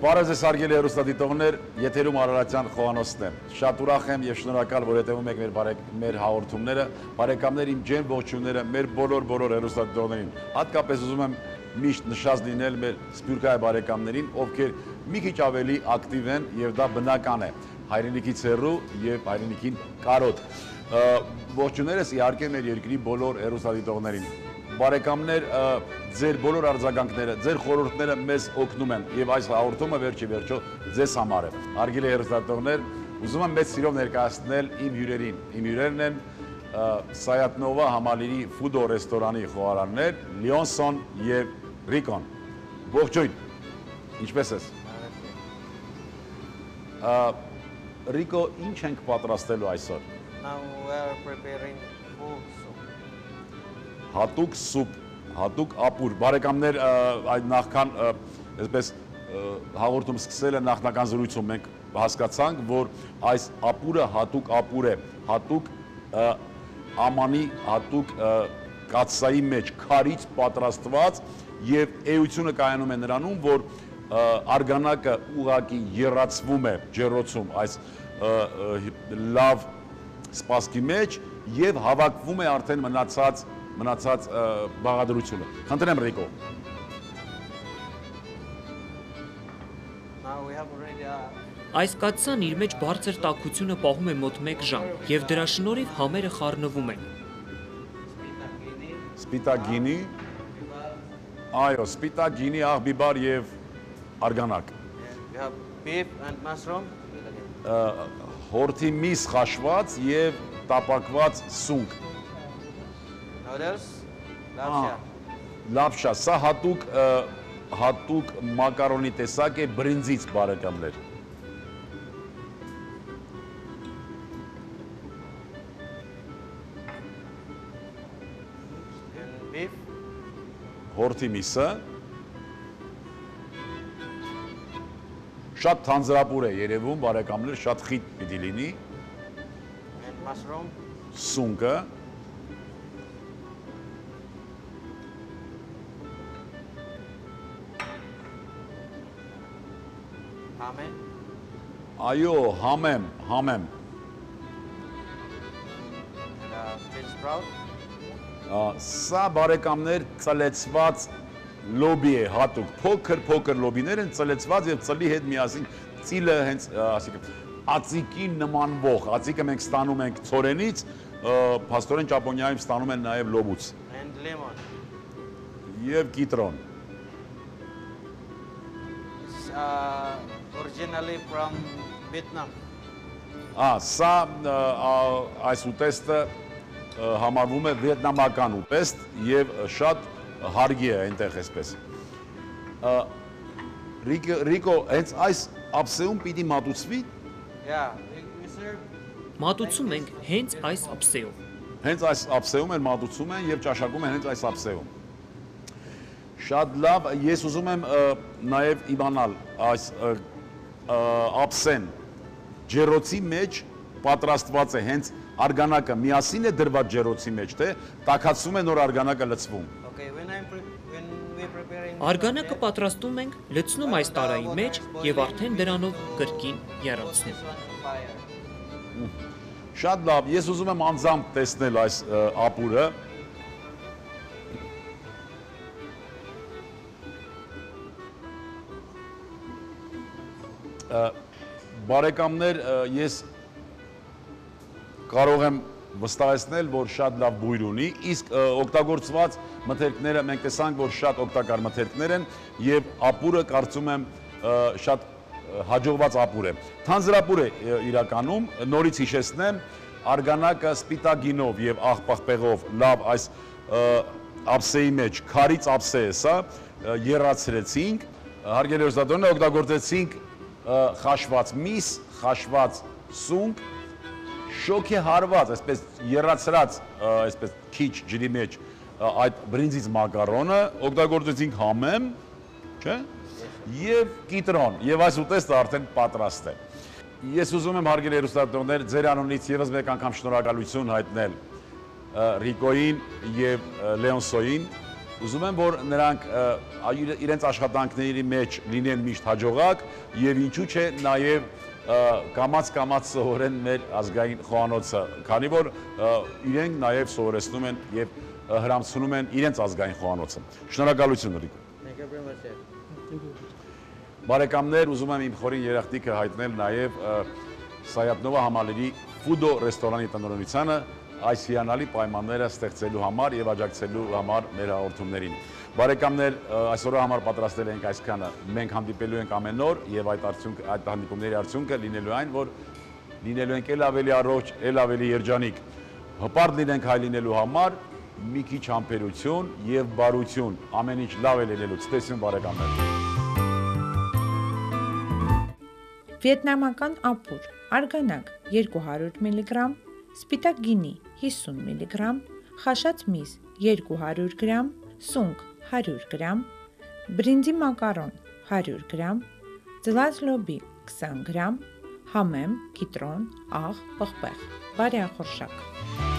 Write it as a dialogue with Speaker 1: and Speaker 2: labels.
Speaker 1: Բարև ձեզ հարգելի հեռուստադիտողներ, եթերում Արարատյան Խոհանոցն է։ Շատ ուրախ եմ եւ շնորհակալ, որ հետևում եք մեր հաղորդումները, բարեկամներ, իմ ջերմ ողջույնները մեր բոլոր հեռուստադիտողներին։ Հատկապես ուզում եմ միշտ նշած լինել մեր սփյուռքահայ բարեկամներին, ովքեր մի քիչ ավելի ակտիվ են եւ դա բնական է։ Հայրենիքից հեռու եւ հայրենիքին կարոտ։ Ողջույններս իհարկե մեր երկրի բոլոր հեռուստադիտողներին։ Բարեկամներ, ձեր բոլոր արձագանքները, ձեր խորհուրդները մեզ օգնում են եւ այս հաղորդումը վերջի վերջո ձեզ համար է։ Հարգելի հեռուստադիտողներ, ուզում եմ մեծ սիրով ներկայացնել իմ հյուրերին։ Իմ հյուրերն են Սայաթնովա համալիրի Ֆուդո ռեստորանի խոհարարներ Լեոնսոն եւ Ռիկոն։ Ողջույն։ Ինչպե՞ս ես։ Ռիկո, ինչ ենք պատրաստելու այսօր։
Speaker 2: Now we are preparing full soup.
Speaker 1: Հատուկ սուպ, հատուկ ապուր։ Բարեկամներ, այդ նախքան այսպես հաղորդում սկսել է նախնական զրույցում մենք հասկացանք, որ այս ապուրը հատուկ ապուր է, հատուկ ամանի, հատուկ կաթսայի մեջ քարից պատրաստված եւ էությունը կայանում է նրանում, որ արգանակը ուղակի եռացվում է ջեռոցում այս լավ սպասքի մեջ եւ հավաքվում է արդեն մնացած բաղադրությունը։ Խնդրեմ Ռիկո։
Speaker 3: Այս կաթսան իր մեջ բարձր տաքությունը պահում է մոտ 1 ժամ եւ դրա շնորհիվ համերը խառնվում են։
Speaker 1: Սպիտակ գինի, այո, սպիտակ գինի, աղ, բիբար եւ արգանակ։
Speaker 2: We have beef and mushroom.
Speaker 1: Հորթի միս խաշված եւ տապակված սունկ։
Speaker 2: Noodles. Lapsha.
Speaker 1: Լապշա, սա հատուկ մակարոնի տեսակ է բրինձից, բարեկամներ։
Speaker 2: And beef.
Speaker 1: Հորթի միսը շատ թանձրապուր է երևում, բարեկամներ, շատ խիտ պիտի լինի։
Speaker 2: And mushroom.
Speaker 1: Սունկը
Speaker 2: Ramen.
Speaker 1: այո, համեմ։
Speaker 2: And bean sprout.
Speaker 1: Սա բարեկամներ ծլեցված լոբի է հատուկ, փոքր լոբիներ են ծլեցված եւ ծլի հետ միասին ծիլը հենց ասիկա ածիկի նմանվող, ածիկը մենք ստանում ենք ցորենից, փաստորեն Ճապոնիայում ստանում են նաեւ լոբուց։
Speaker 2: And lemon.
Speaker 1: Եվ կիտրոն։
Speaker 2: It's originally from Vietnam.
Speaker 1: Սա այս ուտեստը համարվում է վիետնամական ուտեստ եւ շատ հարգի է այնտեղ այսպես։ Ռիկո, հենց այս ափսեում պիտի մատուցվի։
Speaker 2: Yeah. We serve.
Speaker 3: Մատուցում ենք հենց այս ափսեով։
Speaker 1: Հենց այս ափսեում են մատուցում են եւ ճաշակում են հենց այս ափսեում։ Շատ լավ, ես ուզում եմ նաեւ իմանալ այս ափսեն ջեռոցի մեջ պատրաստված է հենց արգանակը միասին է դրված ջեռոցի մեջ, թե տաքացում է նոր արգանակը լցվում։
Speaker 2: Okay. When we preparing.
Speaker 3: Արգանակը պատրաստում ենք, լցնում այս տարայի մեջ եւ արդեն դրանով կրկին եռացնում։
Speaker 2: This one on fire.
Speaker 1: Շատ լավ, ես ուզում եմ անձամբ տեսնել այս ապուրը։ Բարեկամներ, ես կարող եմ վստահեցնել, որ շատ լավ բույր ունի, իսկ օգտագործված մթերքները մենք տեսանք, որ շատ օգտակար մթերքներ են եւ ապուրը կարծում եմ շատ հաջողված ապուր է։ Թանձրապուր է իրականում, նորից հիշեցնեմ, արգանակը սպիտակ գինով եւ աղբաղբեղով լավ այս ափսեի մեջ, քարից ափսե է սա, եռացրեցինք, հարգելի հեռուստադիտողներ, օգտագործեցինք խաշված միս, խաշված սունկ, շոք է հարված, այսպես եռացրած, այսպես քիչ ջրի մեջ այդ բրինձից մակարոնը, օգտագործեցինք համեմ, չէ՞, եւ կիտրոն, եւ այս ուտեստը արդեն պատրաստ է։ Ես ուզում եմ հարգելի հեռուստադիտողներ, ձեր անունից եւս մեկ անգամ շնորհակալություն հայտնել Ռիկոին եւ Լեոնսոին, Ուզում եմ, որ նրանք իրենց աշխատանքների մեջ լինեն միշտ հաջողակ եւ ինչու՞ չէ նաեւ կամաց սովորեն մեր ազգային խոհանոցը, քանի որ իրենք նաեւ սովորեցնում են եւ հրամցնում են իրենց ազգային խոհանոցը։ Շնորհակալություն Նրիկ։
Speaker 2: Thank you very much, sir.
Speaker 1: Բարեկամներ, ուզում եմ իմ խորին երախտիկը հայտնել նաեւ Սայատնովա համալիրի Ֆուդո ռեստորանի տնօրինությանը այս հիանալի պայմանները ստեղծելու համար եւ աջակցելու համար մեր հաղորդումներին։ Բարեկամներ, այսօրվա համար պատրաստել ենք այսքանը։ Մենք հանդիպելու ենք ամեն օր եւ այդ հանդիպումների արդյունքը լինելու այն, որ լինելու ենք ել ավելի առողջ, ել ավելի երջանիկ։ Հպարտ լինենք հայ լինելու համար, մի քիչ համբերություն եւ բարություն, ամեն ինչ լավ է լինելու։ Ցտեսություն բարեկամներ։
Speaker 4: Վիետնամական ապուր, արգանակ 200 մգ, սպիտակ գինի 50 մգ, խաշած միս 200 գրամ, սունկ 100 գրամ, բրինձի մակարոն 100 գրամ, ձլած լոբի 20 գրամ, համեմ, կիտրոն, աղ, պղպեղ, բարեախորշակ։